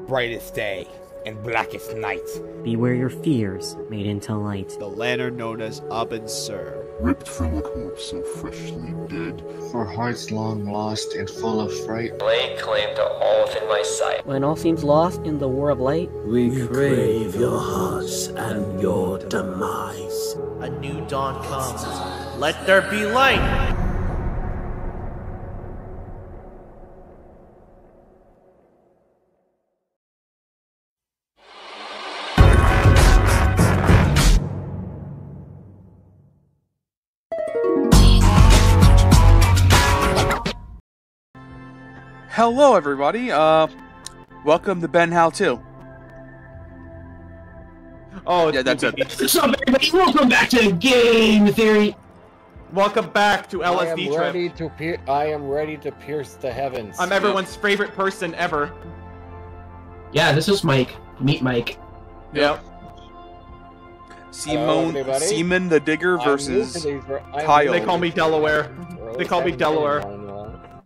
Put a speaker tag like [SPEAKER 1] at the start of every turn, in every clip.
[SPEAKER 1] brightest day and blackest night.
[SPEAKER 2] Beware your fears made into light.
[SPEAKER 3] The lantern known as Abin Sur.
[SPEAKER 4] Ripped from a corpse so freshly dead.
[SPEAKER 5] For hearts long lost and full of fright.
[SPEAKER 6] Lay claim to all within my sight.
[SPEAKER 2] When all seems lost in the war of light,
[SPEAKER 7] we crave your hearts and your demise.
[SPEAKER 8] A new dawn comes. Let there be light!
[SPEAKER 9] Hello everybody, welcome to Ben How To.
[SPEAKER 8] Oh,
[SPEAKER 9] yeah, that's it.
[SPEAKER 10] What's up everybody, welcome back to Game Theory!
[SPEAKER 8] Welcome back to LSD Trip.
[SPEAKER 1] I am ready to pierce the heavens.
[SPEAKER 8] I'm everyone's favorite person ever.
[SPEAKER 10] Yeah, this is Mike. Meet Mike.
[SPEAKER 8] Yep.
[SPEAKER 9] Seaman the Digger versus Kyle.
[SPEAKER 8] They call me Delaware. They call me Delaware.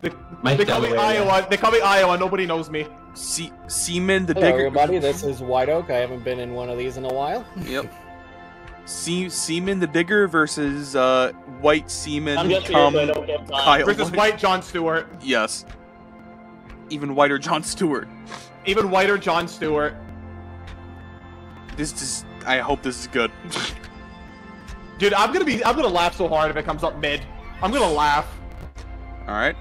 [SPEAKER 8] They call me Iowa. They call me Iowa. Nobody knows me.
[SPEAKER 9] Seaman the
[SPEAKER 1] Hello,
[SPEAKER 9] Digger.
[SPEAKER 1] everybody. This is White Oak. I haven't been in one of these in a while.
[SPEAKER 9] Yep. Seaman the Digger versus White Seaman
[SPEAKER 8] Kyle versus White John Stewart.
[SPEAKER 9] Yes. Even whiter John Stewart.
[SPEAKER 8] Even whiter John Stewart.
[SPEAKER 9] I hope this is good.
[SPEAKER 8] Dude, I'm gonna laugh so hard if it comes up mid. I'm gonna laugh.
[SPEAKER 9] All right.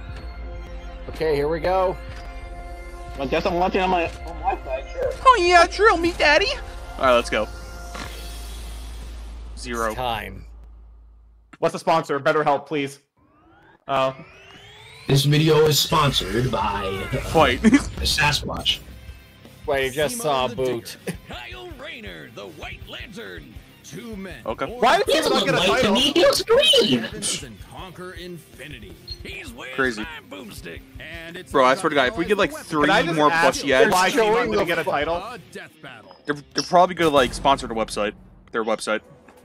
[SPEAKER 1] Okay, here we go.
[SPEAKER 11] I guess I'm watching on my side, sure.
[SPEAKER 9] Oh yeah, drill me, daddy. All right, let's go. Zero.
[SPEAKER 1] It's time.
[SPEAKER 8] What's the sponsor? BetterHelp, please.
[SPEAKER 10] This video is sponsored by
[SPEAKER 9] Fight.
[SPEAKER 10] Sasquatch.
[SPEAKER 1] Wait, you just saw a boot.
[SPEAKER 12] Kyle Rayner, the White Lantern. Two men.
[SPEAKER 9] Okay.
[SPEAKER 8] Why did he not get a title?
[SPEAKER 12] Heavens and conquer infinity. He's
[SPEAKER 9] crazy.
[SPEAKER 12] Boomstick. And it's
[SPEAKER 9] Bro, I swear to God, if we get like 3 more plushie ads,
[SPEAKER 8] why showing to get a title?
[SPEAKER 9] They're probably gonna like sponsor their website.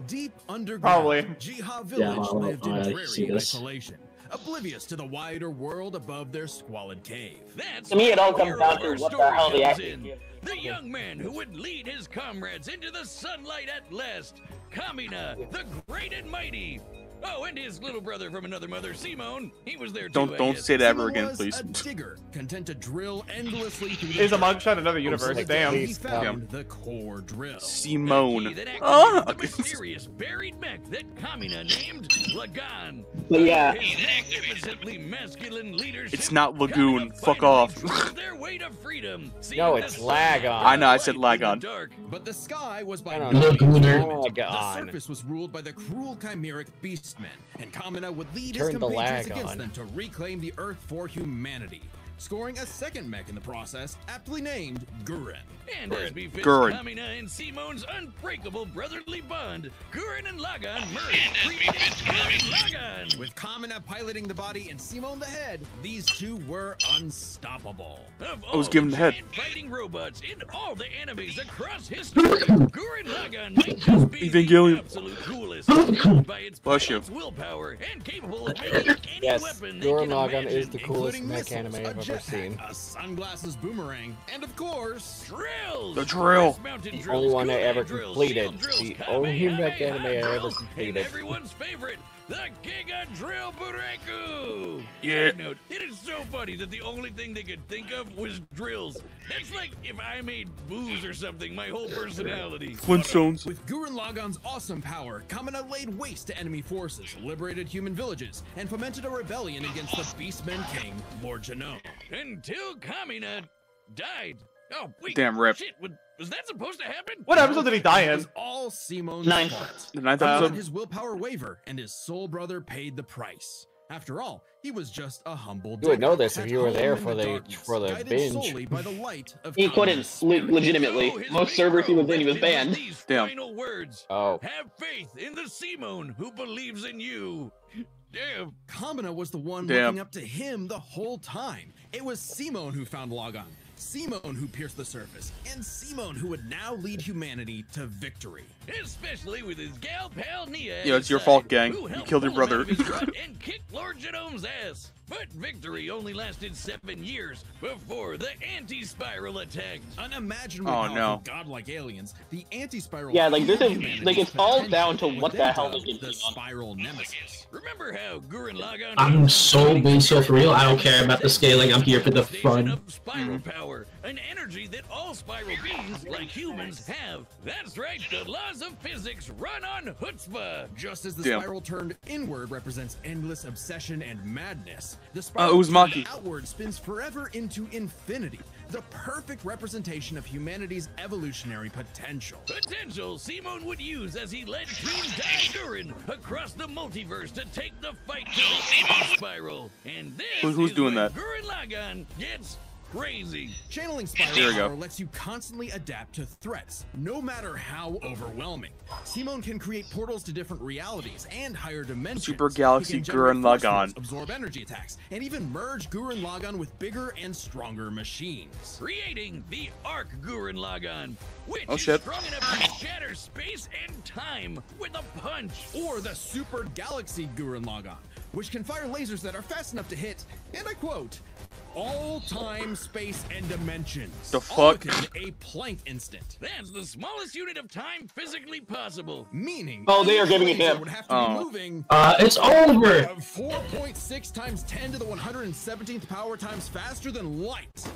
[SPEAKER 12] Deep underground,
[SPEAKER 8] probably.
[SPEAKER 12] Jiha Village lived in dreary isolation, oblivious to the wider world above their squalid cave. That's
[SPEAKER 11] to me, it all comes down to what the hell the acting is.
[SPEAKER 12] The young man who would lead his comrades into the sunlight at last, Kamina, the great and mighty. Oh, and his little brother from another mother, Simone. He was there too.
[SPEAKER 9] Don't say that ever again, please.
[SPEAKER 12] A digger, content to drill endlessly through
[SPEAKER 8] is a mugshot another universe? Damn.
[SPEAKER 12] He found the core drill.
[SPEAKER 9] Simone.
[SPEAKER 12] The mysterious buried mech that Kamina named Lagann.
[SPEAKER 11] But yeah.
[SPEAKER 12] His magnificently masculine leadership.
[SPEAKER 9] It's not Lagoon. Fuck off.
[SPEAKER 12] Their way to freedom.
[SPEAKER 1] No, it's Lagann.
[SPEAKER 9] I know, I said Lagann.
[SPEAKER 12] But the sky was by
[SPEAKER 1] Lagann.
[SPEAKER 12] The surface was ruled by the cruel chimeric beastmen, and Kamina would lead his compatriots against them to reclaim the Earth for humanity, scoring a second mech in the process, aptly named Gurren. And as befits Kamina and Simone's unbreakable brotherly bond, Gurren and Lagann merged, creating Gurren Lagann. With Kamina piloting the body and Simone the head, these two were unstoppable.
[SPEAKER 9] I was given the head.
[SPEAKER 12] Fighting robots in all the animes across history, Gurren Lagann might just be the absolute coolest, by its willpower and capable of making any weapon they
[SPEAKER 1] Gurren
[SPEAKER 12] can
[SPEAKER 1] Lagann
[SPEAKER 12] imagine,
[SPEAKER 1] is the coolest mech anime I've ever seen.
[SPEAKER 12] A sunglasses boomerang, and of course, drills.
[SPEAKER 9] The drill.
[SPEAKER 1] The only one I ever completed. The only mech anime I ever completed.
[SPEAKER 12] And everyone's favorite, the Giga Drill Bureku!
[SPEAKER 9] Yeah.
[SPEAKER 12] Note, it is so funny that the only thing they could think of was drills. That's like if I made booze or something, my whole personality.
[SPEAKER 9] Flintstones.
[SPEAKER 12] With Gurren Lagann's awesome power, Kamina laid waste to enemy forces, liberated human villages, and fomented a rebellion against the Beastmen King, Lord Genome. Until Kamina died. Oh, wait.
[SPEAKER 9] Damn rip.
[SPEAKER 12] Shit, was that supposed to happen?
[SPEAKER 8] What episode did he die in?
[SPEAKER 12] It was all Simone's fault.
[SPEAKER 9] The 9th episode.
[SPEAKER 12] His willpower waver, and his soul brother paid the price. After all, he was just a humble
[SPEAKER 1] You would know this if you were there for the binge.
[SPEAKER 12] By the light of
[SPEAKER 11] he couldn't legitimately. Most servers he was in, he was banned.
[SPEAKER 9] Damn.
[SPEAKER 12] Final words.
[SPEAKER 1] Oh.
[SPEAKER 12] Have faith in the Simone who believes in you. Damn. Kamina was the one looking up to him the whole time. It was Simone who found Lagann. Simone who pierced the surface, and Simone who would now lead humanity to victory. Especially with his gal pal Nia.
[SPEAKER 9] Yeah, it's your fault, gang. You killed your brother.
[SPEAKER 12] And kicked Lord Genome's ass. But victory only lasted 7 years before the anti-spiral attacked. Unimaginably powerful godlike aliens, the anti-spiral.
[SPEAKER 11] Yeah, like this is like it's all down to what the hell they can
[SPEAKER 12] the spiral nemesis. Remember how Gurren Lagann?
[SPEAKER 10] I'm so being so for real. I don't care about the scaling. I'm here for the fun.
[SPEAKER 12] Spiral power, an energy that all spiral beings, like humans, have. That's right. The laws of physics run on chutzpah. Just as the spiral turned inward represents endless obsession and madness, the spiral turned outward spins forever into infinity. The perfect representation of humanity's evolutionary potential. Potential Simon would use as he led Team Gurren across the multiverse to take the fight to the spiral. And this
[SPEAKER 9] who's doing that?
[SPEAKER 12] Gurren Lagann gets crazy. Channeling spiral power lets you constantly adapt to threats, no matter how overwhelming. Simon can create portals to different realities and higher dimensions.
[SPEAKER 9] Super Galaxy Gurren Lagann.
[SPEAKER 12] Absorb energy attacks, and even merge Gurren Lagann with bigger and stronger machines. Creating the Arc Gurren Lagann, which is strong enough to shatter space and time with a punch. Or the Super Galaxy Gurren Lagann, which can fire lasers that are fast enough to hit, and I quote, all time, space, and dimensions.
[SPEAKER 9] The fuck?
[SPEAKER 12] A Planck instant. That's the smallest unit of time physically possible. Meaning,
[SPEAKER 11] they are giving it him.
[SPEAKER 12] Would have to be moving.
[SPEAKER 10] It's over.
[SPEAKER 12] 4.6 times 10 to the 117th power times faster than light.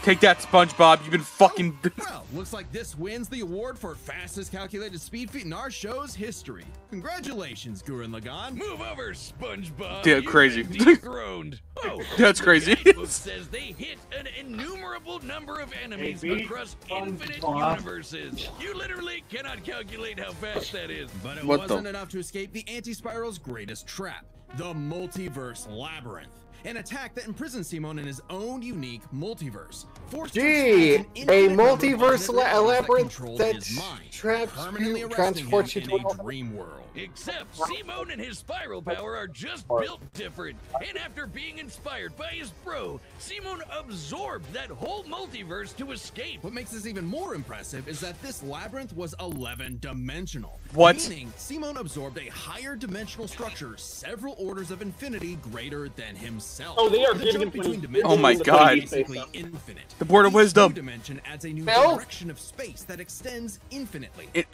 [SPEAKER 9] Take that, SpongeBob. You've been fucking.
[SPEAKER 12] Well, looks like this wins the award for fastest calculated speed feat in our show's history. Congratulations, Gurren Lagann. Move over, SpongeBob.
[SPEAKER 9] Yeah, crazy.
[SPEAKER 12] Dethroned. Oh,
[SPEAKER 9] that's crazy.
[SPEAKER 12] The says they hit an innumerable number of enemies across infinite universes. You literally cannot calculate how fast that is. But it wasn't enough to escape the anti-spiral's greatest trap, the multiverse labyrinth. An attack that imprisons Simon in his own unique multiverse.
[SPEAKER 1] A multiverse labyrinth that traps you, transports you to
[SPEAKER 12] a dream world. Except Simon and his spiral power are just built different. And after being inspired by his bro, Simon absorbed that whole multiverse to escape. What makes this even more impressive is that this labyrinth was 11-dimensional.
[SPEAKER 9] What?
[SPEAKER 12] Meaning Simon absorbed a higher dimensional structure several orders of infinity greater than himself.
[SPEAKER 11] Oh, they are giving him.
[SPEAKER 9] Oh my god.
[SPEAKER 12] Infinite.
[SPEAKER 9] The Board of Wisdom.
[SPEAKER 12] Dimension adds a new direction of space that extends infinitely.
[SPEAKER 9] Get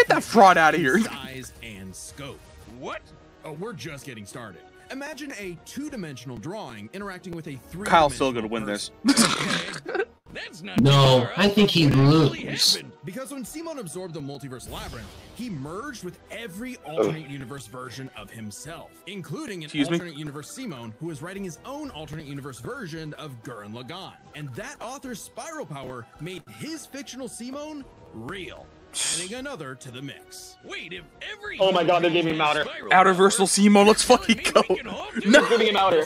[SPEAKER 9] that fraud out of here.
[SPEAKER 12] Size and scope. What? Oh, we're just getting started. Imagine a 2-dimensional drawing interacting with a 3-dimensional.
[SPEAKER 9] Kyle's still gonna win this.
[SPEAKER 12] That's not
[SPEAKER 10] no, I think he loses.
[SPEAKER 12] Because when Simon absorbed the multiverse labyrinth, he merged with every alternate universe version of himself, including an alternate universe Simon, who is writing his own alternate universe version of Gurren Lagann. And that author's spiral power made his fictional Simon real. Adding another to the mix. Wait, if every
[SPEAKER 11] my god, they're giving him outer.
[SPEAKER 9] Outerversal Simo, let's fucking go.
[SPEAKER 11] No, they're giving him outer.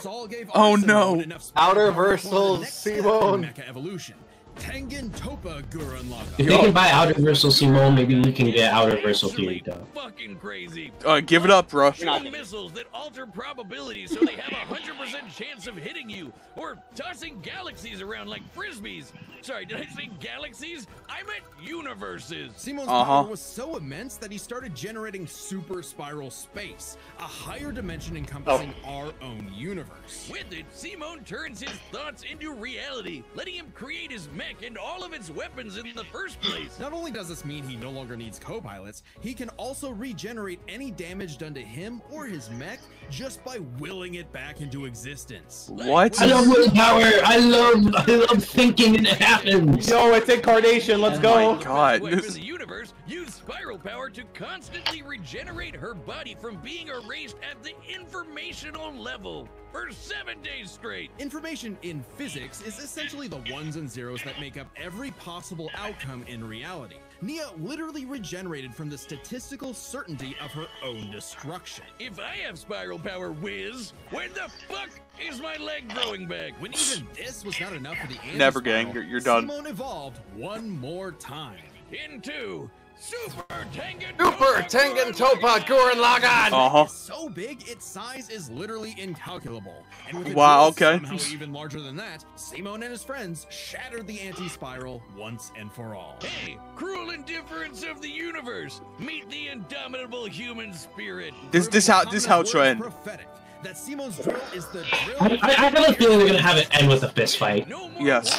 [SPEAKER 9] Oh no.
[SPEAKER 1] Outerversal Simon.
[SPEAKER 12] Mecha evolution. Tengen Toppa Gurren Lagann.
[SPEAKER 10] If they can buy Outerversal Simon, maybe we can get Outerversal Kirito.
[SPEAKER 12] Fucking crazy.
[SPEAKER 9] Give it up, bro.
[SPEAKER 12] Missiles that alter probabilities so they have a 100% chance of hitting you, or tossing galaxies around like frisbees. Sorry, did I say galaxies? I meant universes. Simon's power was so immense that he started generating super spiral space, a higher dimension encompassing our own universe. With it, Simon turns his thoughts into reality, letting him create his mech and all of its weapons in the first place. Not only does this mean he no longer needs co-pilots, he can also regenerate any damage done to him or his mech just by willing it back into existence.
[SPEAKER 9] What?
[SPEAKER 10] I love willpower. I love thinking and it happens.
[SPEAKER 8] Yo, it's incarnation. Let's go.
[SPEAKER 9] Oh my god.
[SPEAKER 12] The universe used spiral power to constantly regenerate her body from being erased at the informational level for 7 days straight. Information in physics is essentially the ones and zeros that make up every possible outcome in reality. Nia literally regenerated from the statistical certainty of her own destruction. If I have spiral power, whiz, where the fuck is my leg growing back? When even this was not enough for the anti-spiral,
[SPEAKER 9] Never, gang. You're done.
[SPEAKER 12] Simon evolved one more time into Super Tengen
[SPEAKER 1] Toppa Gurren Lagann!
[SPEAKER 12] It's so big, its size is literally incalculable. And with somehow even larger than that, Simon and his friends shattered the anti-spiral once and for all. Hey, cruel indifference of the universe! Meet the indomitable human spirit!
[SPEAKER 9] This how it trends.
[SPEAKER 12] Prophetic. that Simon's drill is the drill.
[SPEAKER 10] I have a feeling they're gonna have it end with a fist fight.
[SPEAKER 9] Yes.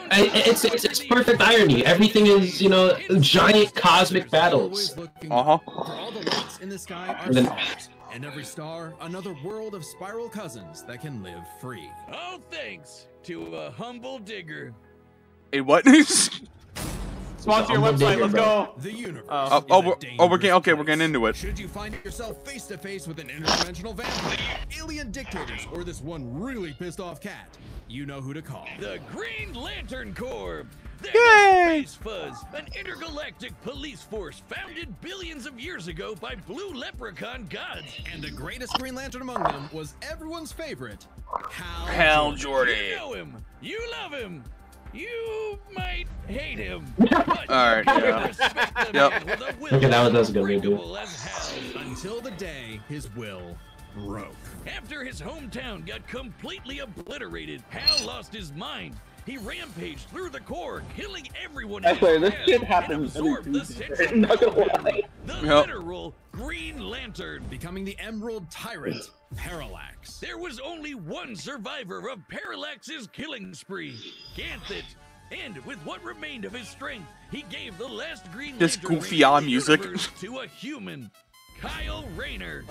[SPEAKER 10] It's perfect irony. Everything is, you know, giant cosmic battles.
[SPEAKER 12] All the lights in the sky are stars, and every star another world of spiral cousins that can live free.
[SPEAKER 13] Oh, thanks to a humble digger.
[SPEAKER 9] Hey, what?
[SPEAKER 8] Sponsor your website. Let's go.
[SPEAKER 12] The universe.
[SPEAKER 9] We're getting into it.
[SPEAKER 12] Should you find yourself face to face with an interdimensional vampire, alien dictators, or this one really pissed off cat, you know who to call.
[SPEAKER 13] The Green Lantern Corps. They're
[SPEAKER 9] Yay!
[SPEAKER 13] the Space Fuzz, an intergalactic police force founded billions of years ago by blue leprechaun gods.
[SPEAKER 12] And the greatest Green Lantern among them was everyone's favorite,
[SPEAKER 9] Hal Jordan.
[SPEAKER 13] You know him. You love him. You might hate him.
[SPEAKER 9] Alright, yeah.
[SPEAKER 10] Yep. Okay, that was a good way to do it.
[SPEAKER 12] Until the day his will broke.
[SPEAKER 13] After his hometown got completely obliterated, Hal lost his mind. He rampaged through the core, killing everyone.
[SPEAKER 11] I swear, this shit happens.
[SPEAKER 13] I'm not gonna lie. The literal Green Lantern,
[SPEAKER 12] becoming the Emerald Tyrant, Parallax.
[SPEAKER 13] There was only one survivor of Parallax's killing spree, Ganthet. And with what remained of his strength, he gave the last Green Lantern
[SPEAKER 9] this goofy on music
[SPEAKER 13] to a human. Kyle Rayner.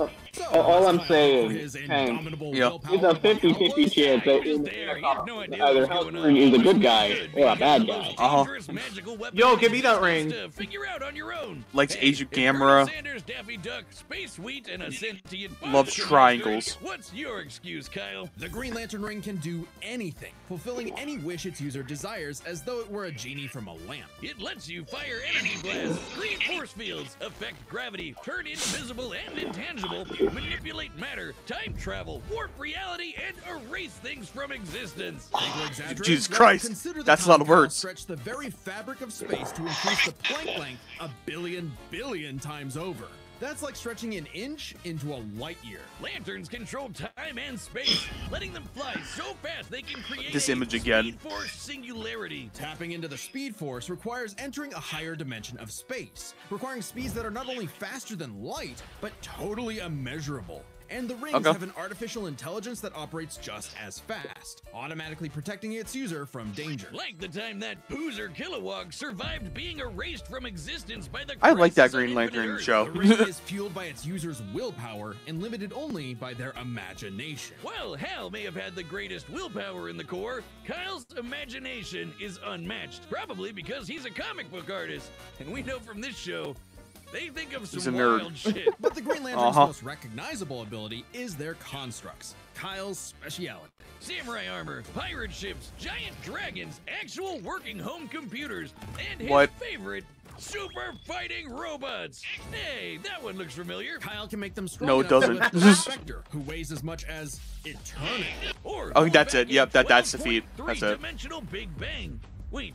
[SPEAKER 11] All I'm saying, he's a 50-50 chance that either Hal Jordan is a good guy or a bad guy.
[SPEAKER 8] Yo, give me that ring.
[SPEAKER 13] Figure out on your own.
[SPEAKER 9] Likes Asia Gamera. Loves triangles.
[SPEAKER 13] What's your excuse, Kyle?
[SPEAKER 12] The Green Lantern ring can do anything, fulfilling any wish its user desires as though it were a genie from a lamp.
[SPEAKER 13] It lets you fire energy blasts, green force fields, affect gravity, turn invisible and intangible, manipulate matter, time travel, warp reality, and erase things from existence.
[SPEAKER 9] Jesus Christ, that's a lot of words.
[SPEAKER 12] Stretch the very fabric of space to increase the Planck length a billion times over. That's like stretching an inch into a light year.
[SPEAKER 13] Lanterns control time and space, letting them fly so fast they can create
[SPEAKER 9] this image again.
[SPEAKER 13] Speed Force singularity.
[SPEAKER 12] Tapping into the Speed Force requires entering a higher dimension of space, requiring speeds that are not only faster than light, but totally immeasurable. And the rings have an artificial intelligence that operates just as fast, automatically protecting its user from danger.
[SPEAKER 13] Like the time that Poozer Kilowog survived being erased from existence by the
[SPEAKER 9] I like that Green Lantern show.
[SPEAKER 12] The ring is fueled by its user's willpower and limited only by their imagination.
[SPEAKER 13] While Hal may have had the greatest willpower in the Corps, Kyle's imagination is unmatched, probably because he's a comic book artist. And we know from this show, they think of some wild shit.
[SPEAKER 12] But the Green Lantern's most recognizable ability is their constructs, Kyle's speciality.
[SPEAKER 13] Samurai armor, pirate ships, giant dragons, actual working home computers, and his favorite, super fighting robots. Hey, that one looks familiar.
[SPEAKER 12] Kyle can make them strong.
[SPEAKER 9] No, it doesn't.
[SPEAKER 12] Spectre, who weighs as much as eternity.
[SPEAKER 13] Or
[SPEAKER 9] that's it. Yep, that's the feat. That's it.
[SPEAKER 13] Dimensional Big Bang. Wait,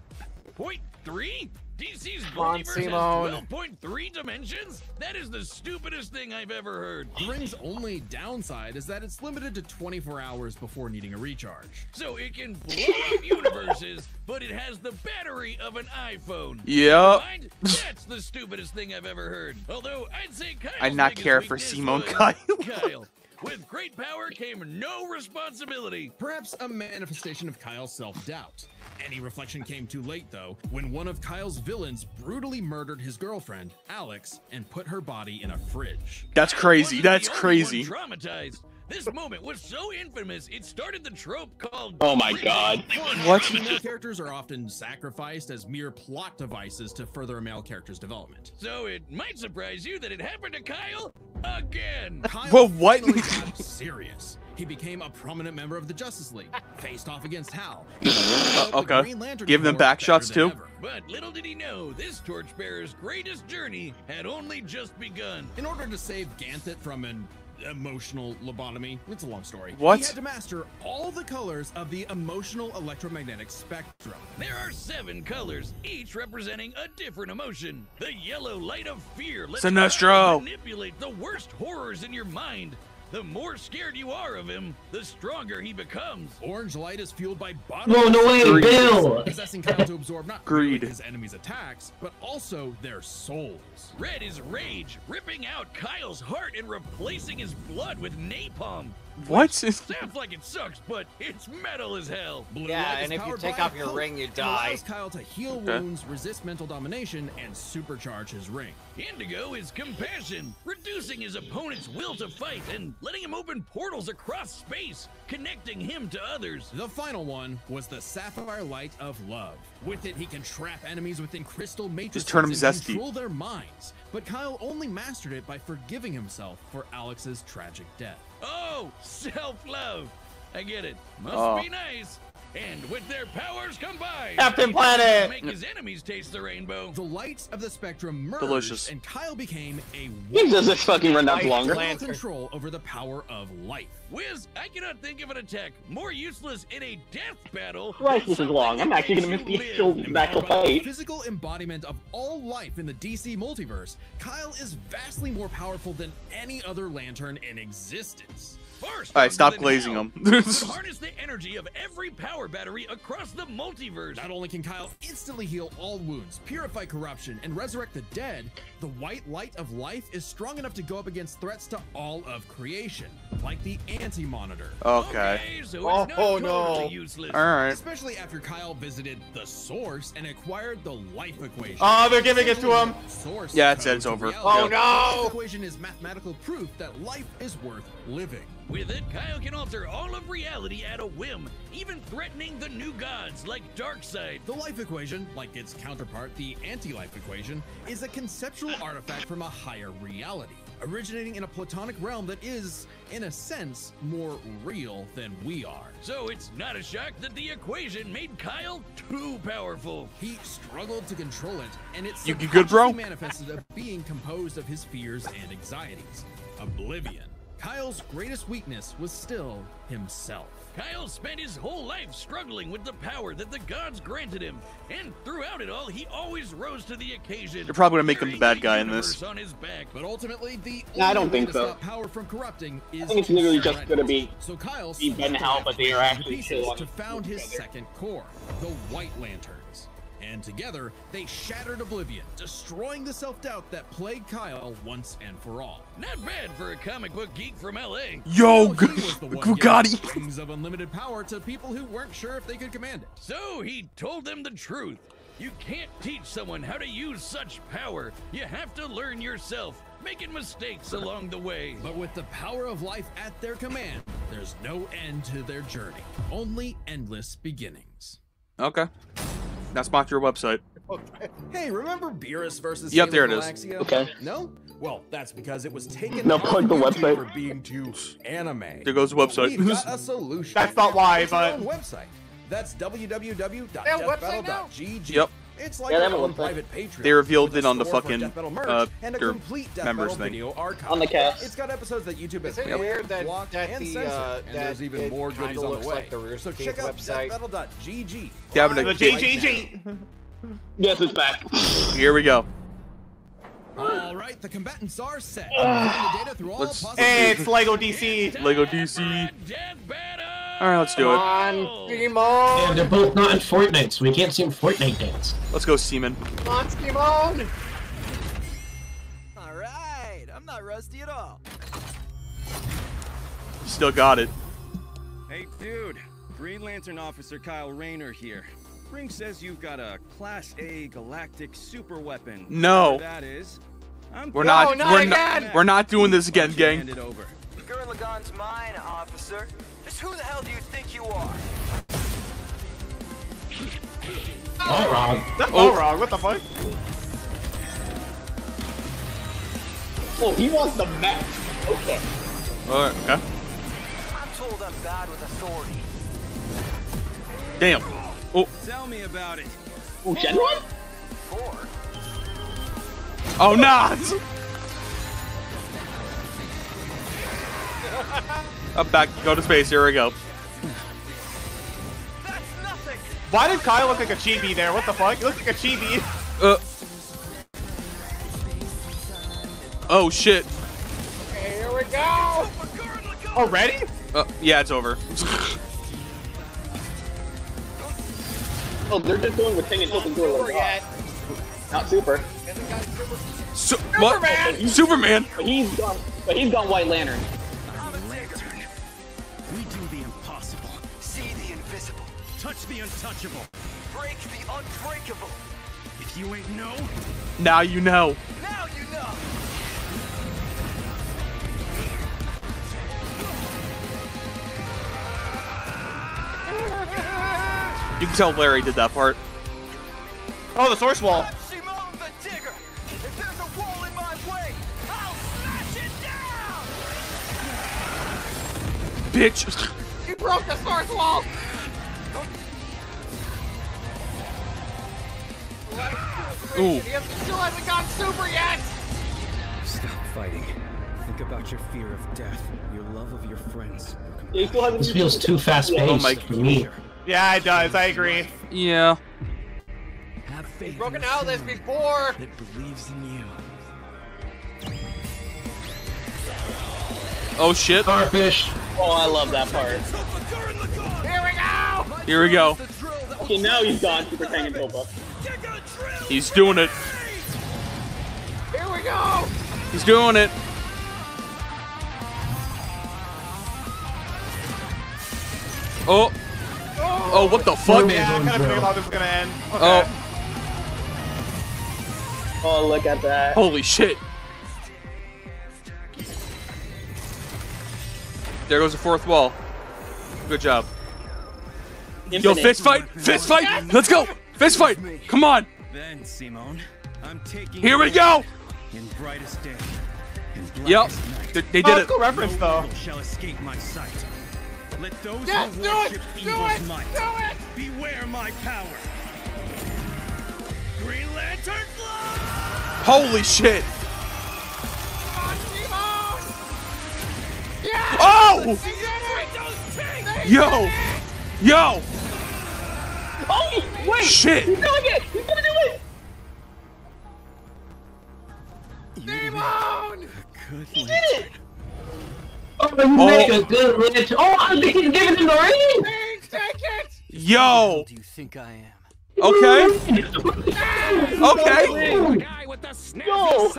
[SPEAKER 13] 0.3? DC's
[SPEAKER 1] on,
[SPEAKER 13] multiverse
[SPEAKER 1] Simone.
[SPEAKER 13] has 12.3 dimensions? That is the stupidest thing I've ever heard.
[SPEAKER 12] The ring's only downside is that it's limited to 24 hours before needing a recharge.
[SPEAKER 13] So it can blow up universes, but it has the battery of an iPhone.
[SPEAKER 9] Yep.
[SPEAKER 13] That's the stupidest thing I've ever heard. Although I'd say Kyle's
[SPEAKER 9] I not
[SPEAKER 13] biggest
[SPEAKER 9] care for
[SPEAKER 13] weakness
[SPEAKER 9] Simone
[SPEAKER 13] was
[SPEAKER 9] Kyle.
[SPEAKER 13] With great power came no responsibility.
[SPEAKER 12] Perhaps a manifestation of Kyle's self-doubt. Any reflection came too late, though, when one of Kyle's villains brutally murdered his girlfriend, Alex, and put her body in a fridge.
[SPEAKER 9] That's crazy. That's crazy.
[SPEAKER 13] Traumatized. This moment was so infamous, it started the trope called...
[SPEAKER 11] Oh my god.
[SPEAKER 9] What?
[SPEAKER 12] Female characters are often sacrificed as mere plot devices to further a male character's development.
[SPEAKER 13] So it might surprise you that it happened to Kyle again.
[SPEAKER 12] Kyle
[SPEAKER 9] what?
[SPEAKER 12] finally got serious. He became a prominent member of the Justice League, faced off against Hal.
[SPEAKER 9] Okay. Give them back shots too.
[SPEAKER 13] But little did he know, this torchbearer's greatest journey had only just begun.
[SPEAKER 12] In order to save Ganthet from an emotional lobotomy, it's a long story.
[SPEAKER 9] What?
[SPEAKER 12] He had to master all the colors of the emotional electromagnetic spectrum.
[SPEAKER 13] There are 7 colors, each representing a different emotion. The yellow light of fear lets you
[SPEAKER 9] Sinestro
[SPEAKER 13] manipulate the worst horrors in your mind. The more scared you are of him, the stronger he becomes.
[SPEAKER 12] Orange light is fueled by bottom.
[SPEAKER 10] Whoa, no way, Bill!
[SPEAKER 12] Possessing Kyle to absorb not
[SPEAKER 9] Greed.
[SPEAKER 12] merely his enemies' attacks, but also their souls.
[SPEAKER 13] Red is rage, ripping out Kyle's heart and replacing his blood with napalm.
[SPEAKER 9] What?
[SPEAKER 13] Sounds like it sucks, but it's metal as hell.
[SPEAKER 12] Blue
[SPEAKER 1] Yeah,
[SPEAKER 12] light is
[SPEAKER 1] and if you
[SPEAKER 12] powered
[SPEAKER 1] take
[SPEAKER 12] by
[SPEAKER 1] off your
[SPEAKER 12] hope
[SPEAKER 1] ring, you
[SPEAKER 12] and
[SPEAKER 1] die.
[SPEAKER 12] allows Kyle to heal wounds, resist mental domination, and supercharge his ring.
[SPEAKER 13] Indigo is compassion, reducing his opponent's will to fight and letting him open portals across space, connecting him to others.
[SPEAKER 12] The final one was the Sapphire Light of Love. With it, he can trap enemies within crystal matrices
[SPEAKER 9] turn 'em
[SPEAKER 12] and
[SPEAKER 9] zesty.
[SPEAKER 12] control their minds. But Kyle only mastered it by forgiving himself for Alex's tragic death.
[SPEAKER 13] Oh, self-love. I get it. Must be nice. And with their powers combined,
[SPEAKER 8] Captain Planet!
[SPEAKER 13] Make his enemies taste the rainbow.
[SPEAKER 12] The lights of the spectrum merged,
[SPEAKER 9] Delicious.
[SPEAKER 12] and Kyle became a
[SPEAKER 11] Does this fucking run that longer?
[SPEAKER 12] control over the power of life.
[SPEAKER 13] Wiz, I cannot think of an attack more useless in a death battle.
[SPEAKER 11] Christ, this is long. I'm actually gonna miss the actual fight.
[SPEAKER 12] Physical embodiment of all life in the DC multiverse, Kyle is vastly more powerful than any other lantern in existence.
[SPEAKER 9] Alright, stop glazing them.
[SPEAKER 13] Harness the energy of every power battery across the multiverse.
[SPEAKER 12] Not only can Kyle instantly heal all wounds, purify corruption, and resurrect the dead, the white light of life is strong enough to go up against threats to all of creation, like the Anti-Monitor.
[SPEAKER 9] Okay.
[SPEAKER 13] So it's not totally useless.
[SPEAKER 9] Alright.
[SPEAKER 12] Especially after Kyle visited the Source and acquired the life equation.
[SPEAKER 8] Oh, they're giving it to him.
[SPEAKER 12] Source
[SPEAKER 9] Yeah, it said it's over.
[SPEAKER 8] Oh,
[SPEAKER 12] The
[SPEAKER 8] no!
[SPEAKER 12] equation is mathematical proof that life is worth living.
[SPEAKER 13] With it, Kyle can alter all of reality at a whim, even threatening the new gods like Darkseid.
[SPEAKER 12] The life equation, like its counterpart, the anti-life equation, is a conceptual artifact from a higher reality, originating in a platonic realm that is, in a sense, more real than we are.
[SPEAKER 13] So it's not a shock that the equation made Kyle too powerful.
[SPEAKER 12] He struggled to control it, and it's
[SPEAKER 9] You good, bro?
[SPEAKER 12] manifested of being composed of his fears and anxieties. Oblivion. Kyle's greatest weakness was still himself.
[SPEAKER 13] Kyle spent his whole life struggling with the power that the gods granted him, and throughout it all, he always rose to the occasion.
[SPEAKER 9] You're probably gonna make him the bad guy in this.
[SPEAKER 13] On his back.
[SPEAKER 12] But ultimately, the
[SPEAKER 11] I don't
[SPEAKER 12] only way
[SPEAKER 11] think
[SPEAKER 12] to
[SPEAKER 11] so.
[SPEAKER 12] stop power from corrupting is
[SPEAKER 11] I think it's literally
[SPEAKER 12] to
[SPEAKER 11] just
[SPEAKER 12] shred
[SPEAKER 11] gonna
[SPEAKER 12] it.
[SPEAKER 11] be
[SPEAKER 12] So Kyle
[SPEAKER 11] Ben Hal, but they are actually
[SPEAKER 12] pieces
[SPEAKER 11] still
[SPEAKER 12] to found his second core, the White Lanterns. And together, they shattered Oblivion, destroying the self-doubt that plagued Kyle once and for all.
[SPEAKER 13] Not bad for a comic book geek from LA.
[SPEAKER 9] Yo,
[SPEAKER 12] He was the one
[SPEAKER 9] Bugatti.
[SPEAKER 12] giving rings of unlimited power to people who weren't sure if they could command it.
[SPEAKER 13] So he told them the truth. You can't teach someone how to use such power. You have to learn yourself, making mistakes along the way.
[SPEAKER 12] But with the power of life at their command, there's no end to their journey, only endless beginnings.
[SPEAKER 9] Okay. Now sponsor your website.
[SPEAKER 12] Hey, remember Beerus versus
[SPEAKER 9] Yep, there it is.
[SPEAKER 12] Galaxia?
[SPEAKER 11] Okay.
[SPEAKER 12] No? Well, that's because it was taken
[SPEAKER 11] No,
[SPEAKER 12] off
[SPEAKER 11] plug the
[SPEAKER 12] YouTube
[SPEAKER 11] website.
[SPEAKER 12] for being too anime.
[SPEAKER 9] There goes the website.
[SPEAKER 12] We've got a solution.
[SPEAKER 8] That's not why,
[SPEAKER 12] It's our
[SPEAKER 8] but-
[SPEAKER 12] own website. That's www.deathbattle.gg.
[SPEAKER 9] Yep.
[SPEAKER 12] It's like
[SPEAKER 11] Yeah, they
[SPEAKER 12] our
[SPEAKER 11] have a
[SPEAKER 12] own
[SPEAKER 11] website.
[SPEAKER 12] private Patreon.
[SPEAKER 9] They revealed
[SPEAKER 12] with
[SPEAKER 9] it on the
[SPEAKER 12] a store for
[SPEAKER 9] fucking,
[SPEAKER 12] Death Battle merch and a
[SPEAKER 9] their
[SPEAKER 12] complete Death
[SPEAKER 9] members
[SPEAKER 12] Battle
[SPEAKER 9] thing.
[SPEAKER 12] video archive.
[SPEAKER 11] On the cast.
[SPEAKER 12] It's got episodes that YouTube has
[SPEAKER 1] Is it
[SPEAKER 12] banned,
[SPEAKER 1] weird that,
[SPEAKER 12] blocked,
[SPEAKER 1] that
[SPEAKER 12] and
[SPEAKER 1] the,
[SPEAKER 12] censored, and there's even
[SPEAKER 1] it
[SPEAKER 12] more
[SPEAKER 1] kinda
[SPEAKER 12] goodies on
[SPEAKER 1] looks
[SPEAKER 12] the way.
[SPEAKER 1] like the Rooster
[SPEAKER 12] So
[SPEAKER 1] Teeth
[SPEAKER 12] check out
[SPEAKER 1] website?
[SPEAKER 12] deathbattle.gg.
[SPEAKER 9] Damn it,
[SPEAKER 8] The GGG.
[SPEAKER 11] Yes, it's back.
[SPEAKER 9] Here we go.
[SPEAKER 12] All right, the combatants are set. The data through all
[SPEAKER 9] Let's-
[SPEAKER 12] possible.
[SPEAKER 8] It's Lego DC.
[SPEAKER 9] Lego DC.
[SPEAKER 13] Death battle!
[SPEAKER 9] Alright, let's do it.
[SPEAKER 1] on,
[SPEAKER 10] Yeah,
[SPEAKER 1] Steamon!
[SPEAKER 10] they're both not in Fortnite, so we can't see them Fortnite dance.
[SPEAKER 9] Let's go, Seaman.
[SPEAKER 1] Come on, Steamon!
[SPEAKER 14] Alright, I'm not rusty at all.
[SPEAKER 9] Still got it.
[SPEAKER 15] Hey, dude. Green Lantern Officer Kyle Rayner here. Ring says you've got a Class A galactic super weapon.
[SPEAKER 9] No.
[SPEAKER 15] That is.
[SPEAKER 9] We're not doing this again, gang.
[SPEAKER 15] Hand it over.
[SPEAKER 14] Gurren Lagann's mine, officer. Just who the hell do you think you are?
[SPEAKER 10] All wrong.
[SPEAKER 8] That's all wrong. What the fuck?
[SPEAKER 11] Oh, he wants the mech. Okay.
[SPEAKER 9] Alright, okay.
[SPEAKER 14] I'm told I'm bad with authority.
[SPEAKER 9] Damn. Oh.
[SPEAKER 15] Tell me about it.
[SPEAKER 11] Oh, Shenron?
[SPEAKER 14] Four.
[SPEAKER 9] Oh, not! Up back, go to space, here we go.
[SPEAKER 14] That's nothing.
[SPEAKER 8] Why did Kyle look like a chibi there? What the fuck? He looks like a chibi.
[SPEAKER 9] Oh, shit.
[SPEAKER 1] Okay, here we go!
[SPEAKER 8] Already?
[SPEAKER 9] Yeah, it's over.
[SPEAKER 11] Oh, they're just going with King and Token Door. Not super.
[SPEAKER 9] What? Superman!
[SPEAKER 11] But he's gone White Lantern.
[SPEAKER 15] Lantern. We do the impossible.
[SPEAKER 14] See the invisible.
[SPEAKER 15] Touch the untouchable.
[SPEAKER 14] Break the unbreakable.
[SPEAKER 15] If you ain't know,
[SPEAKER 9] Now you know.
[SPEAKER 14] Now you know.
[SPEAKER 9] You can tell Larry did that part.
[SPEAKER 8] Oh, the source wall.
[SPEAKER 14] Simone the Digger. If there's a wall in my way, I'll smash it down.
[SPEAKER 9] Bitch.
[SPEAKER 8] You broke the source wall.
[SPEAKER 9] Ooh.
[SPEAKER 8] He still hasn't gone super yet.
[SPEAKER 15] stop fighting. Think about your fear of death, your love of your friends.
[SPEAKER 10] This feels too fast-paced for me.
[SPEAKER 8] Yeah, it does. I agree.
[SPEAKER 9] Yeah.
[SPEAKER 15] Have faith.
[SPEAKER 8] We've broken out of this before.
[SPEAKER 15] That believes in you.
[SPEAKER 9] Oh shit.
[SPEAKER 10] Starfish.
[SPEAKER 11] Oh, I love that part.
[SPEAKER 8] Here we go.
[SPEAKER 9] Here we go.
[SPEAKER 11] Okay, now he's gone Super Tengen Toppa.
[SPEAKER 9] He's doing it.
[SPEAKER 8] Here we go.
[SPEAKER 9] He's doing it. Oh. Oh, what the fuck?
[SPEAKER 8] Yeah, I kind of figured how this was gonna end. Okay.
[SPEAKER 9] Oh.
[SPEAKER 11] Oh, look at that.
[SPEAKER 9] Holy shit. There goes the fourth wall. Good job. Yo, fist fight! Fist fight! Let's go! Fist fight! Come on!
[SPEAKER 15] Then, Simone, I'm taking
[SPEAKER 9] Here we go!
[SPEAKER 15] In brightest day.
[SPEAKER 9] Yep. They did it.
[SPEAKER 8] Cool reference though.
[SPEAKER 15] Shall escape my sight. Let those
[SPEAKER 8] Yes,
[SPEAKER 15] who
[SPEAKER 8] do
[SPEAKER 15] worship
[SPEAKER 8] it! Do
[SPEAKER 15] evil's
[SPEAKER 8] it!
[SPEAKER 15] might
[SPEAKER 8] Do it!
[SPEAKER 15] beware my power. Green Lantern fly!
[SPEAKER 9] Holy shit!
[SPEAKER 8] Yeah!
[SPEAKER 9] Oh! Yo! Yo!
[SPEAKER 11] Oh, wait!
[SPEAKER 9] Shit!
[SPEAKER 11] He's doing it! He's gonna do it!
[SPEAKER 8] Simone!
[SPEAKER 11] He did it!
[SPEAKER 10] Oh, you make a good lantern. Oh, I think he's giving him the ring!
[SPEAKER 8] Please take it!
[SPEAKER 9] Yo!
[SPEAKER 15] Who do you think I am?
[SPEAKER 9] Okay. Okay.
[SPEAKER 11] Go!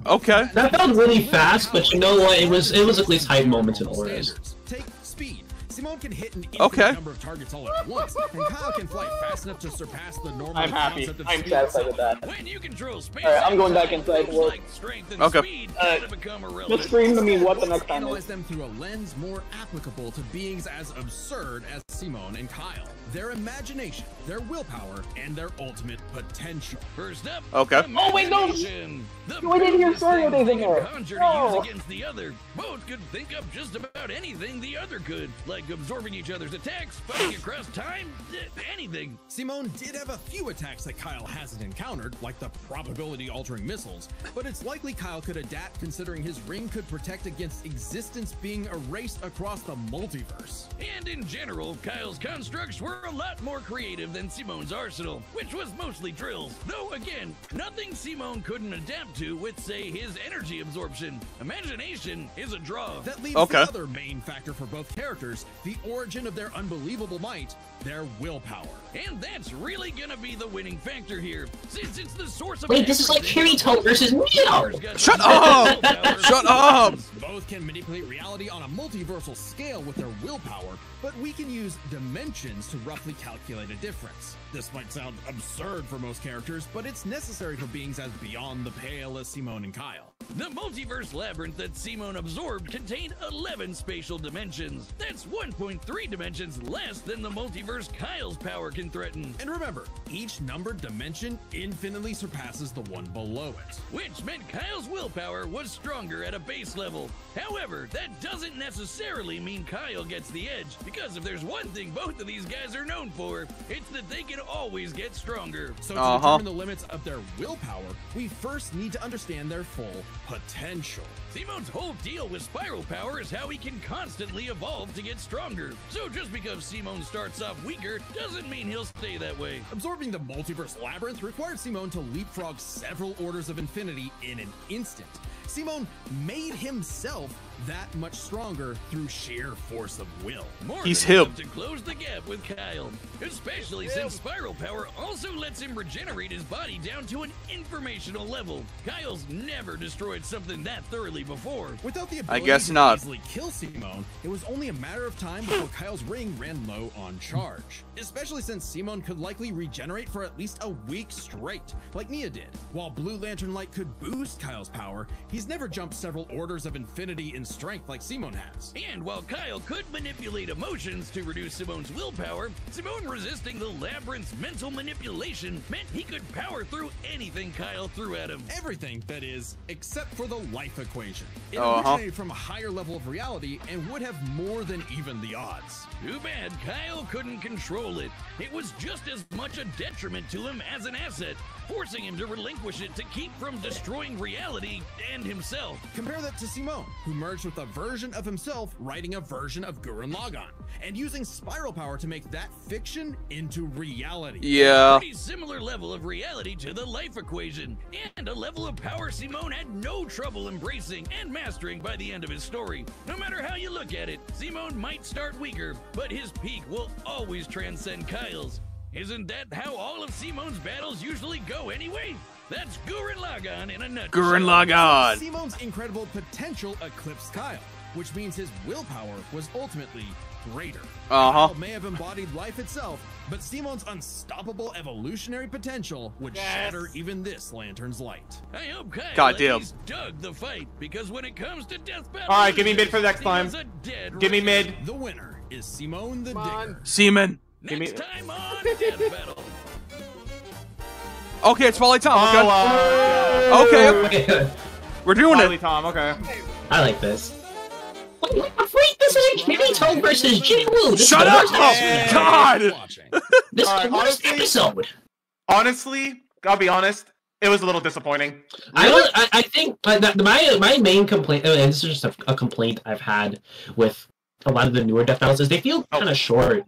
[SPEAKER 9] Okay.
[SPEAKER 10] That felt really fast, but you know what? It was at least hype moments in all this.
[SPEAKER 12] Take speed. Simone can hit an infinite number of targets all at once, and Kyle can fly fast enough to surpass the normal
[SPEAKER 11] I'm happy.
[SPEAKER 12] concept of
[SPEAKER 11] I'm
[SPEAKER 12] speed.
[SPEAKER 11] satisfied with that.
[SPEAKER 13] When you control space,
[SPEAKER 11] Alright, I'm going back inside to work.
[SPEAKER 9] Okay.
[SPEAKER 11] Let's stream to me what the next time
[SPEAKER 12] Analyze
[SPEAKER 11] is.
[SPEAKER 12] them through a lens more applicable to beings as absurd as Simone and Kyle. Their imagination, their willpower, and their ultimate potential.
[SPEAKER 13] First up,
[SPEAKER 9] Okay.
[SPEAKER 11] Oh wait, no!
[SPEAKER 13] the
[SPEAKER 11] I didn't hear Sorry Days in there.
[SPEAKER 13] conjure to
[SPEAKER 11] No!
[SPEAKER 13] use against the other. Both could think up just about anything the other could, like absorbing each other's attacks, fighting across time, anything.
[SPEAKER 12] Simone did have a few attacks that Kyle hasn't encountered, like the probability-altering missiles, but it's likely Kyle could adapt considering his ring could protect against existence being erased across the multiverse.
[SPEAKER 13] And in general, Kyle's constructs were a lot more creative than Simone's arsenal, which was mostly drills. Though again, nothing Simone couldn't adapt to with, say, his energy absorption. Imagination is a draw.
[SPEAKER 12] That leaves the other main factor for both characters, the origin of their unbelievable might, their willpower.
[SPEAKER 13] And that's really gonna be the winning factor here, since it's the source of—
[SPEAKER 10] Wait, this is like Kirito versus Neo!
[SPEAKER 9] Shut up! Shut up!
[SPEAKER 12] Both can manipulate reality on a multiversal scale with their willpower, but we can use dimensions to roughly calculate a difference. This might sound absurd for most characters, but it's necessary for beings as beyond the pale as Simone and Kyle.
[SPEAKER 13] The multiverse labyrinth that Simone absorbed contained 11 spatial dimensions. That's 1.3 dimensions less than the multiverse Kyle's power can threaten.
[SPEAKER 12] And remember, each numbered dimension infinitely surpasses the one below it.
[SPEAKER 13] Which meant Kyle's willpower was stronger at a base level. However, that doesn't necessarily mean Kyle gets the edge, because if there's one thing both of these guys are known for, it's that they can always get stronger.
[SPEAKER 12] So to determine the limits of their willpower, we first need to understand their full potential.
[SPEAKER 13] Simone's whole deal with spiral power is how he can constantly evolve to get stronger. So just because Simone starts off weaker doesn't mean he'll stay that way.
[SPEAKER 12] Absorbing the multiverse labyrinth required Simone to leapfrog several orders of infinity in an instant. Simone made himself that much stronger through sheer force of will.
[SPEAKER 13] More
[SPEAKER 9] He's
[SPEAKER 13] than
[SPEAKER 9] him.
[SPEAKER 13] enough to close the gap with Kyle, especially since Spiral Power also lets him regenerate his body down to an informational level. Kyle's never destroyed something that thoroughly before.
[SPEAKER 12] Without the
[SPEAKER 9] I
[SPEAKER 12] ability
[SPEAKER 9] guess
[SPEAKER 12] to
[SPEAKER 9] not.
[SPEAKER 12] easily kill Simone, it was only a matter of time before Kyle's ring ran low on charge. Especially since Simone could likely regenerate for at least a week straight, like Nia did. While Blue Lantern Light could boost Kyle's power, he's never jumped several orders of infinity in strength like Simone has.
[SPEAKER 13] And while Kyle could manipulate emotions to reduce Simone's willpower, Simone resisting the Labyrinth's mental manipulation meant he could power through anything Kyle threw at him.
[SPEAKER 12] Everything, that is, except for the life equation. It
[SPEAKER 9] Uh-huh.
[SPEAKER 12] originated from a higher level of reality and would have more than even the odds.
[SPEAKER 13] Too bad Kyle couldn't control it. It was just as much a detriment to him as an asset, forcing him to relinquish it to keep from destroying reality and himself.
[SPEAKER 12] Compare that to Simone, who merged with a version of himself writing a version of Gurren Lagann, and using Spiral Power to make that fiction into reality.
[SPEAKER 9] Yeah.
[SPEAKER 13] Pretty similar level of reality to the life equation, and a level of power Simone had no trouble embracing and mastering by the end of his story. No matter how you look at it, Simone might start weaker, but his peak will always transcend Kyle's. Isn't that how all of Simone's battles usually go anyway? That's Gurren Lagann in a nutshell.
[SPEAKER 9] Gurren Lagann.
[SPEAKER 12] Simone's incredible potential eclipsed Kyle, which means his willpower was ultimately greater. Kyle may have embodied life itself, but Simone's unstoppable evolutionary potential would shatter even this lantern's light.
[SPEAKER 13] I hope Kyle
[SPEAKER 9] Goddamn.
[SPEAKER 13] at least dug the fight, because when it comes to death battle,
[SPEAKER 8] All right, give me mid for the next time. Give me mid.
[SPEAKER 12] The winner is Simone the Digger.
[SPEAKER 9] Seaman.
[SPEAKER 13] Next time on Death Battle.
[SPEAKER 9] Okay, it's Wally Tom. Okay. Okay. We're doing
[SPEAKER 8] Wally
[SPEAKER 9] it.
[SPEAKER 8] Tom, okay.
[SPEAKER 10] I like this. Wait, this is Kirito versus Jin Woo.
[SPEAKER 9] Shut up! God!
[SPEAKER 10] This is
[SPEAKER 8] All
[SPEAKER 10] the
[SPEAKER 8] right,
[SPEAKER 10] worst episode.
[SPEAKER 8] Honestly, I'll be honest, it was a little disappointing.
[SPEAKER 10] I think my main complaint, and this is just a complaint I've had with a lot of the newer Death Battles, is they feel kind of short.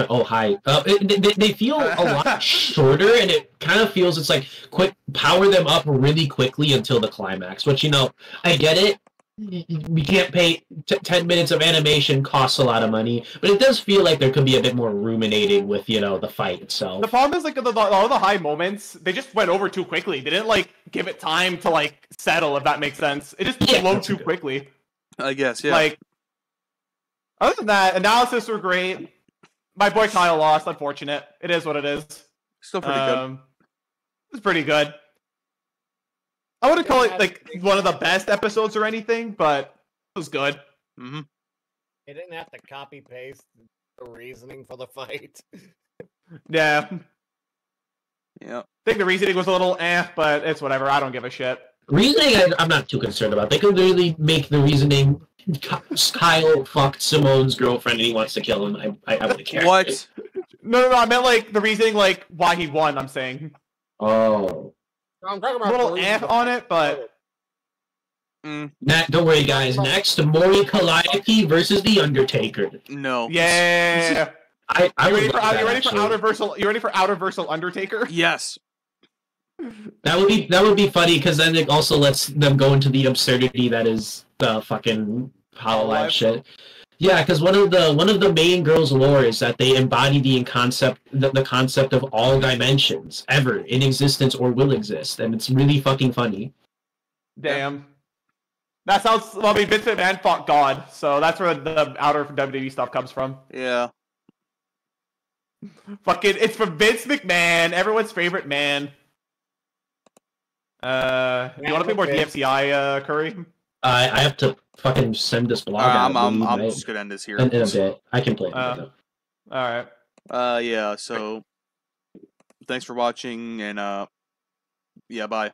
[SPEAKER 10] Oh, hi. They feel a lot shorter, and it kind of feels it's like quick power them up really quickly until the climax. Which, you know, I get it. We can't pay 10 minutes of animation costs a lot of money, but it does feel like there could be a bit more ruminating with, you know, the fight itself.
[SPEAKER 8] The problem is, like, all the high moments, they just went over too quickly. They didn't, like, give it time to, like, settle, if that makes sense. It just flowed too quickly.
[SPEAKER 9] I guess, yeah.
[SPEAKER 8] Like, other than that, analysis were great. My boy Kyle lost, unfortunate. It is what it is.
[SPEAKER 9] Still pretty good.
[SPEAKER 8] It's pretty good. I wouldn't call it, like, one of the best episodes or anything, but it was good.
[SPEAKER 1] He didn't have to copy-paste the reasoning for the fight.
[SPEAKER 8] Yeah.
[SPEAKER 9] Yeah.
[SPEAKER 8] I think the reasoning was a little but it's whatever. I don't give a shit.
[SPEAKER 10] Reasoning, I'm not too concerned about. They could really make the reasoning Kyle fucked Simone's girlfriend and he wants to kill him. I wouldn't care.
[SPEAKER 9] What?
[SPEAKER 8] No, I meant, like, the reasoning, like, why he won, I'm saying.
[SPEAKER 10] Oh.
[SPEAKER 1] I'm talking
[SPEAKER 8] A
[SPEAKER 1] about
[SPEAKER 8] little on it, but...
[SPEAKER 10] Don't worry, guys. Next, Mori Kaliaki versus The Undertaker.
[SPEAKER 9] No.
[SPEAKER 8] Yeah.
[SPEAKER 10] I
[SPEAKER 8] you ready
[SPEAKER 10] would
[SPEAKER 8] for
[SPEAKER 10] love that,
[SPEAKER 8] Outerversal? You ready for Outerversal Undertaker?
[SPEAKER 9] Yes.
[SPEAKER 10] That would be funny because then it also lets them go into the absurdity that is the fucking Hololive shit. Yeah, because one of the main girls' lore is that they embody the concept of all dimensions ever in existence or will exist, and it's really fucking funny.
[SPEAKER 8] Damn. That sounds. Well, I mean, Vince McMahon fought God, so that's where the outer WWE stuff comes from.
[SPEAKER 9] Yeah.
[SPEAKER 8] Fucking, it's from Vince McMahon, everyone's favorite man. You want to play more DFCI, Curry?
[SPEAKER 10] I have to fucking send this blog out.
[SPEAKER 9] I'm just gonna end this here.
[SPEAKER 10] In a bit. I can play it.
[SPEAKER 8] Alright.
[SPEAKER 9] Yeah, so thanks for watching, and yeah, bye.